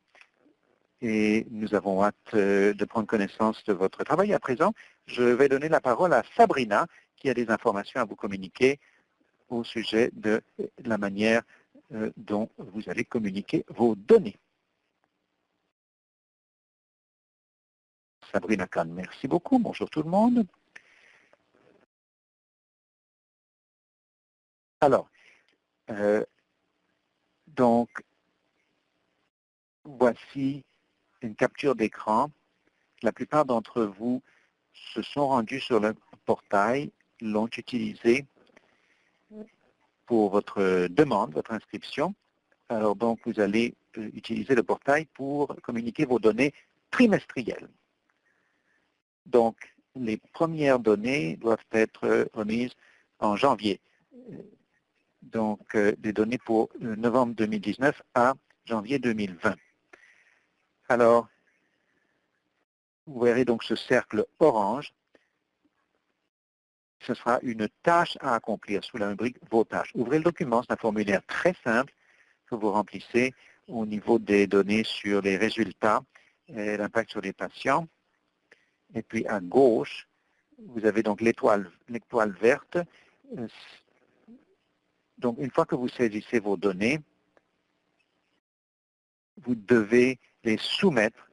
Et nous avons hâte de prendre connaissance de votre travail. À présent, je vais donner la parole à Sabrina, qui a des informations à vous communiquer au sujet de la manière dont vous allez communiquer vos données. Sabrina Kahn, merci beaucoup. Bonjour tout le monde. Alors, Donc, voici une capture d'écran. La plupart d'entre vous se sont rendus sur le portail, l'ont utilisé pour votre demande, votre inscription. Alors donc, vous allez utiliser le portail pour communiquer vos données trimestrielles. Donc, les premières données doivent être remises en janvier. Donc, des données pour novembre 2019 à janvier 2020. Alors, vous verrez donc ce cercle orange. Ce sera une tâche à accomplir sous la rubrique « Vos tâches ». Ouvrez le document, c'est un formulaire très simple que vous remplissez au niveau des données sur les résultats et l'impact sur les patients. Et puis à gauche, vous avez donc l'étoile verte. Donc une fois que vous saisissez vos données, vous devez les soumettre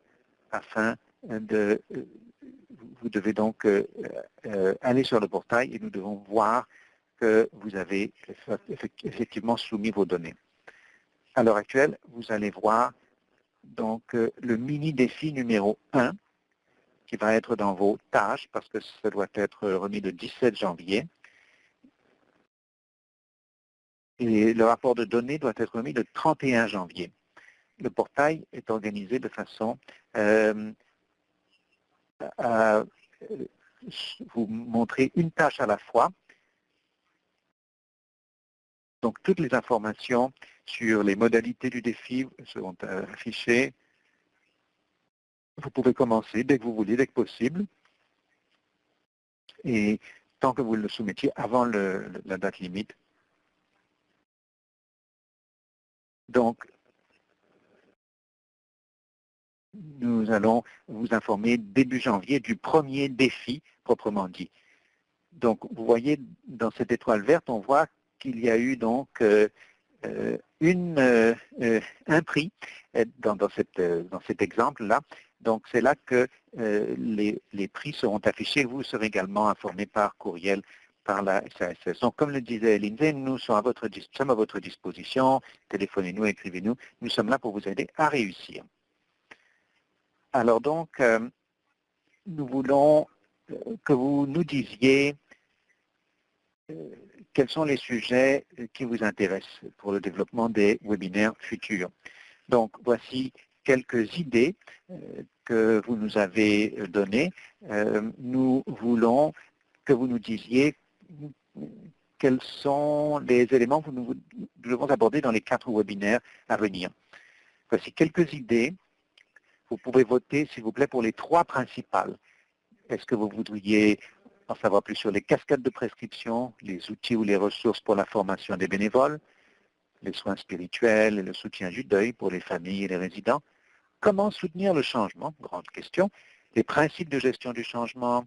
afin de... Vous devez donc aller sur le portail et nous devons voir que vous avez effectivement soumis vos données. À l'heure actuelle, vous allez voir donc le mini-défi numéro 1 qui va être dans vos tâches parce que ça doit être remis le 17 janvier. Et le rapport de données doit être remis le 31 janvier. Le portail est organisé de façon à vous montrer une tâche à la fois. Donc toutes les informations sur les modalités du défi seront affichées. Vous pouvez commencer dès que vous voulez, dès que possible. Et tant que vous le soumettiez avant la date limite. Donc, nous allons vous informer début janvier du premier défi proprement dit. Donc, vous voyez, dans cette étoile verte, on voit qu'il y a eu donc un prix dans cet exemple-là. Donc, c'est là que les prix seront affichés. Vous serez également informé par courriel par la SASS. Donc, comme le disait Lindsay, nous sommes à votre disposition. Téléphonez-nous, écrivez-nous. Nous sommes là pour vous aider à réussir. Alors donc, nous voulons que vous nous disiez quels sont les sujets qui vous intéressent pour le développement des webinaires futurs. Donc, voici quelques idées que vous nous avez données. Nous voulons que vous nous disiez quels sont les éléments que nous devons aborder dans les 4 webinaires à venir. Voici quelques idées. Vous pouvez voter, s'il vous plaît, pour les 3 principales. Est-ce que vous voudriez en savoir plus sur les cascades de prescription, les outils ou les ressources pour la formation des bénévoles, les soins spirituels et le soutien du deuil pour les familles et les résidents? Comment soutenir le changement? Grande question. Les principes de gestion du changement,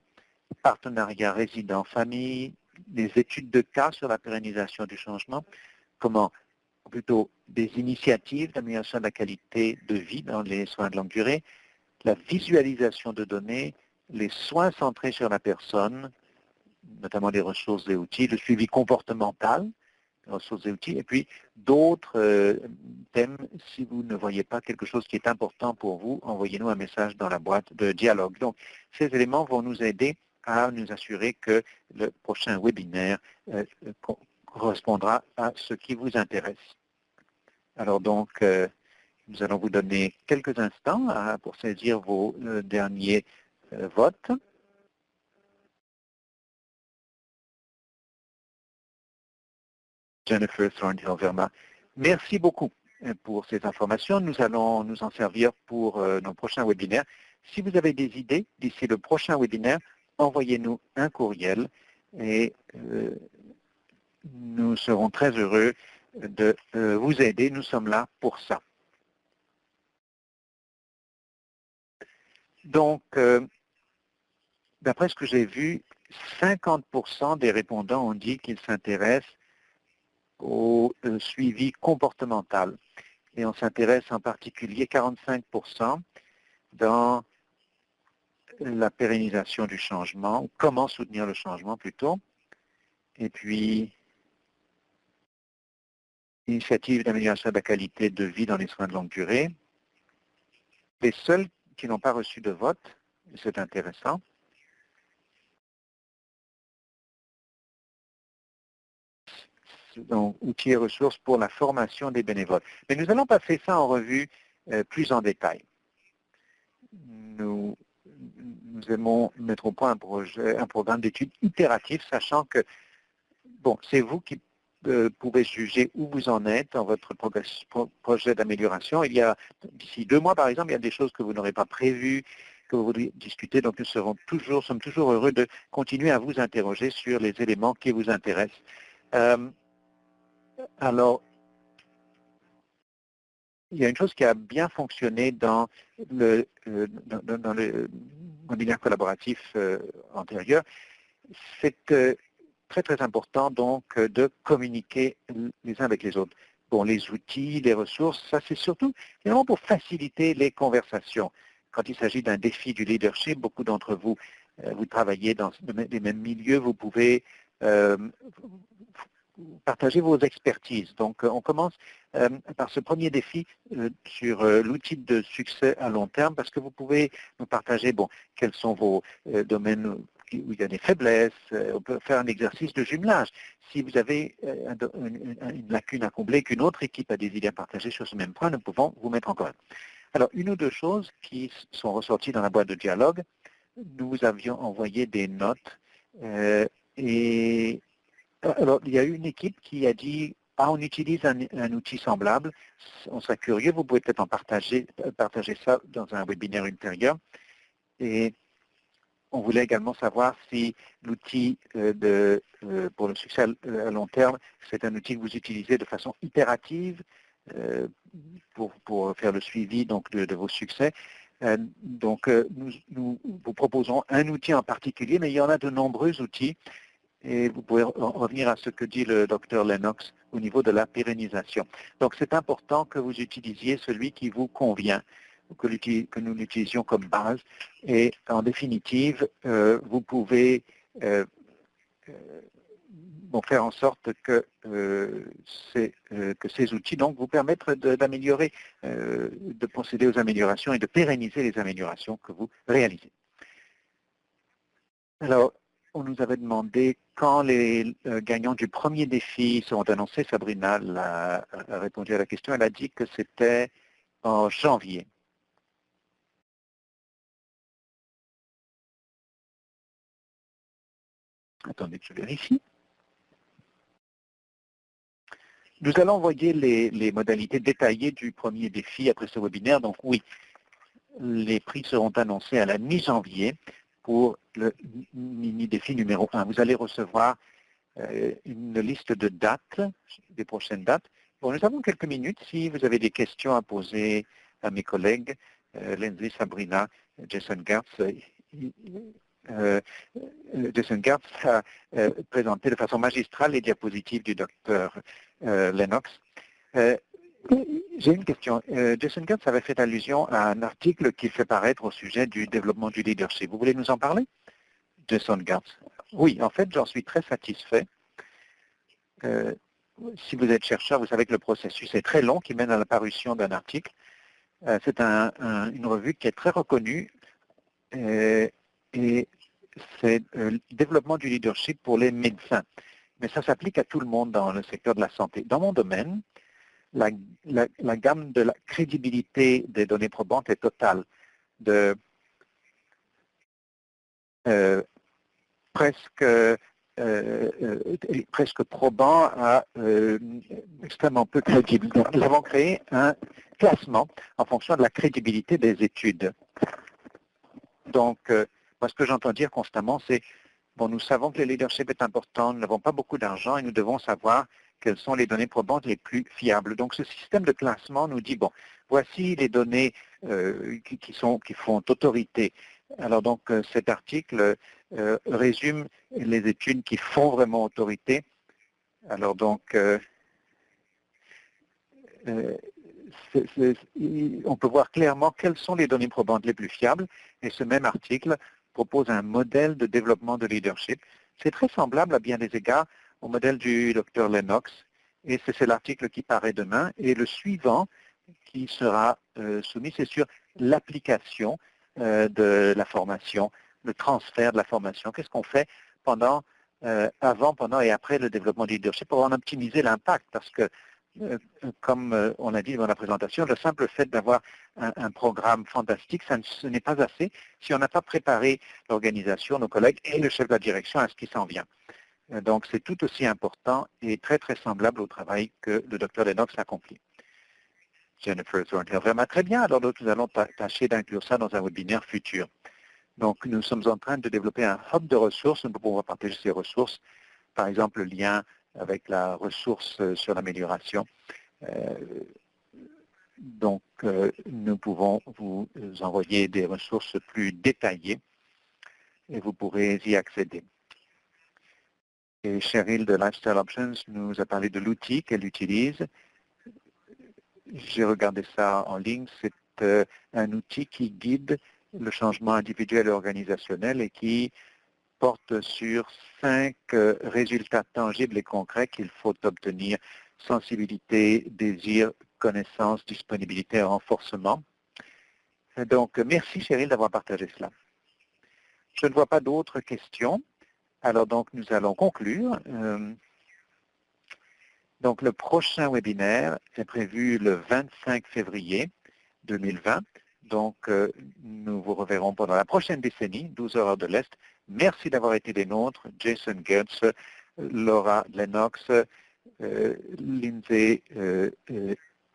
partenariat résident-famille, les études de cas sur la pérennisation du changement, comment plutôt des initiatives d'amélioration de la qualité de vie dans les soins de longue durée, la visualisation de données, les soins centrés sur la personne, notamment les ressources et outils, le suivi comportemental, les ressources et outils, et puis d'autres thèmes. Si vous ne voyez pas quelque chose qui est important pour vous, envoyez-nous un message dans la boîte de dialogue. Donc, ces éléments vont nous aider à nous assurer que le prochain webinaire correspondra à ce qui vous intéresse. Alors donc, nous allons vous donner quelques instants pour saisir vos derniers votes. Jennifer Thornhill-Verma, merci beaucoup pour ces informations. Nous allons nous en servir pour nos prochains webinaires. Si vous avez des idées d'ici le prochain webinaire, envoyez-nous un courriel et nous serons très heureux de vous aider. Nous sommes là pour ça. Donc, d'après ce que j'ai vu, 50% des répondants ont dit qu'ils s'intéressent au suivi comportemental. Et on s'intéresse en particulier 45% dans la pérennisation du changement, ou comment soutenir le changement plutôt. Et puis, initiative d'amélioration de la qualité de vie dans les soins de longue durée. Les seuls qui n'ont pas reçu de vote, c'est intéressant, donc outils et ressources pour la formation des bénévoles. Mais nous allons passer ça en revue plus en détail. Nous aimons mettre au point un programme d'études itératif, sachant que, bon, c'est vous qui pouvez juger où vous en êtes dans votre projet d'amélioration. Il y a, d'ici 2 mois, par exemple, il y a des choses que vous n'aurez pas prévues, que vous voudriez discuter, donc nous sommes toujours heureux de continuer à vous interroger sur les éléments qui vous intéressent. Alors, il y a une chose qui a bien fonctionné dans le webinaire collaboratif antérieur, c'est très très important donc de communiquer les uns avec les autres. Bon, les outils, les ressources, ça c'est surtout finalement pour faciliter les conversations. Quand il s'agit d'un défi du leadership, beaucoup d'entre vous, vous travaillez dans les mêmes milieux, vous pouvez partager vos expertises. Donc, on commence par ce premier défi sur l'outil de succès à long terme, parce que vous pouvez nous partager, bon, quels sont vos domaines où il y a des faiblesses. On peut faire un exercice de jumelage. Si vous avez une lacune à combler, qu'une autre équipe a des idées à partager sur ce même point, nous pouvons vous mettre en commun. Alors, une ou deux choses qui sont ressorties dans la boîte de dialogue, nous vous avions envoyé des notes et alors, il y a eu une équipe qui a dit « Ah, on utilise un outil semblable, on serait curieux, vous pouvez peut-être en partager ça dans un webinaire ultérieur. » Et on voulait également savoir si l'outil pour le succès à long terme, c'est un outil que vous utilisez de façon itérative pour faire le suivi donc, de vos succès. Nous vous proposons un outil en particulier, mais il y en a de nombreux outils. Et vous pouvez revenir à ce que dit le docteur Lennox au niveau de la pérennisation. Donc, c'est important que vous utilisiez celui qui vous convient, que nous l'utilisions comme base. Et en définitive, vous pouvez faire en sorte que ces outils donc, vous permettent d'améliorer, de procéder aux améliorations et de pérenniser les améliorations que vous réalisez. Alors, on nous avait demandé quand les gagnants du premier défi seront annoncés. Sabrina a répondu à la question. Elle a dit que c'était en janvier. Attendez que je vérifie. Nous allons envoyer les modalités détaillées du premier défi après ce webinaire. Donc oui, les prix seront annoncés à la mi-janvier pour le mini-défi numéro 1. Vous allez recevoir une liste de dates, des prochaines dates. Bon, nous avons quelques minutes. Si vous avez des questions à poser à mes collègues, Lindsay, Sabrina, Jason Gertz, Jason Gertz a présenté de façon magistrale les diapositives du docteur Lennox. J'ai une question. Jason Gertz avait fait allusion à un article qu'il fait paraître au sujet du développement du leadership. Vous voulez nous en parler? Jason Gertz. Oui, en fait, j'en suis très satisfait. Si vous êtes chercheur, vous savez que le processus est très long qui mène à la parution d'un article. C'est une revue qui est très reconnue et c'est le développement du leadership pour les médecins. Mais ça s'applique à tout le monde dans le secteur de la santé. Dans mon domaine, la gamme de la crédibilité des données probantes est totale. De presque probant à extrêmement peu crédible. Donc, nous avons créé un classement en fonction de la crédibilité des études. Donc, moi, ce que j'entends dire constamment, c'est, bon, nous savons que le leadership est important, nous n'avons pas beaucoup d'argent et nous devons savoir quelles sont les données probantes les plus fiables. Donc, ce système de classement nous dit, bon, voici les données qui font autorité. Alors donc, cet article résume les études qui font vraiment autorité. Alors donc, on peut voir clairement quelles sont les données probantes les plus fiables. Et ce même article propose un modèle de développement de leadership. C'est très semblable à bien des égards au modèle du Dr Lennox. et c'est l'article qui paraît demain. Et le suivant qui sera soumis, c'est sur l'application de la formation, le transfert de la formation. Qu'est-ce qu'on fait avant, pendant et après le développement du leadership pour en optimiser l'impact? Parce que, comme on a dit dans la présentation, le simple fait d'avoir un programme fantastique, ce n'est pas assez si on n'a pas préparé l'organisation, nos collègues et le chef de la direction à ce qui s'en vient. Donc, c'est tout aussi important et très, très semblable au travail que le Dr Lennox accomplit. Jennifer Thornhill, vraiment très bien. Alors, nous allons tâcher d'inclure ça dans un webinaire futur. Donc, nous sommes en train de développer un hub de ressources. Nous pouvons partager ces ressources, par exemple, le lien avec la ressource sur l'amélioration. Donc, nous pouvons vous envoyer des ressources plus détaillées et vous pourrez y accéder. Et Cheryl de Lifestyle Options nous a parlé de l'outil qu'elle utilise. J'ai regardé ça en ligne. C'est un outil qui guide le changement individuel et organisationnel et qui porte sur 5 résultats tangibles et concrets qu'il faut obtenir: sensibilité, désir, connaissance, disponibilité et renforcement. Donc, merci Cheryl d'avoir partagé cela. Je ne vois pas d'autres questions. Alors donc, nous allons conclure. Donc, le prochain webinaire est prévu le 25 février 2020. Donc, nous vous reverrons pendant la prochaine décennie, 12 heures de l'Est. Merci d'avoir été des nôtres. Jason Goetz, Laura Lennox, Lindsay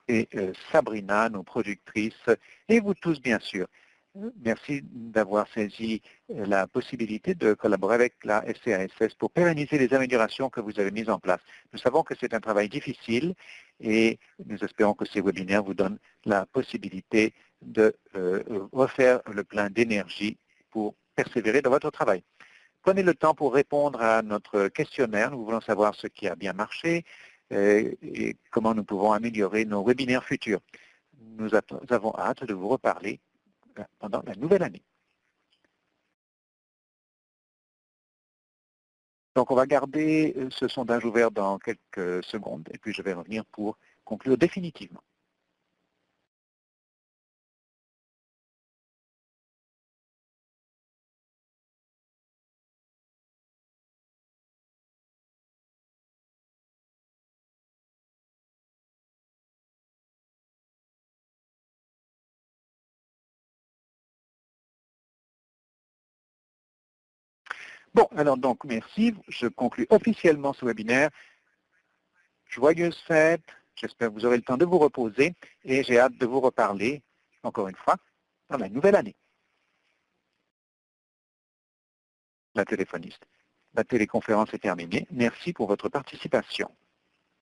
et Sabrina, nos productrices, et vous tous, bien sûr. Merci d'avoir saisi la possibilité de collaborer avec la FCASS pour pérenniser les améliorations que vous avez mises en place. Nous savons que c'est un travail difficile et nous espérons que ces webinaires vous donnent la possibilité de refaire le plein d'énergie pour persévérer dans votre travail. Prenez le temps pour répondre à notre questionnaire. Nous voulons savoir ce qui a bien marché et comment nous pouvons améliorer nos webinaires futurs. Nous avons hâte de vous reparler pendant la nouvelle année. Donc, on va garder ce sondage ouvert dans quelques secondes et puis je vais revenir pour conclure définitivement. Bon, alors donc, merci. Je conclue officiellement ce webinaire. Joyeuses fêtes. J'espère que vous aurez le temps de vous reposer et j'ai hâte de vous reparler, encore une fois, dans la nouvelle année. La téléphoniste. La téléconférence est terminée. Merci pour votre participation.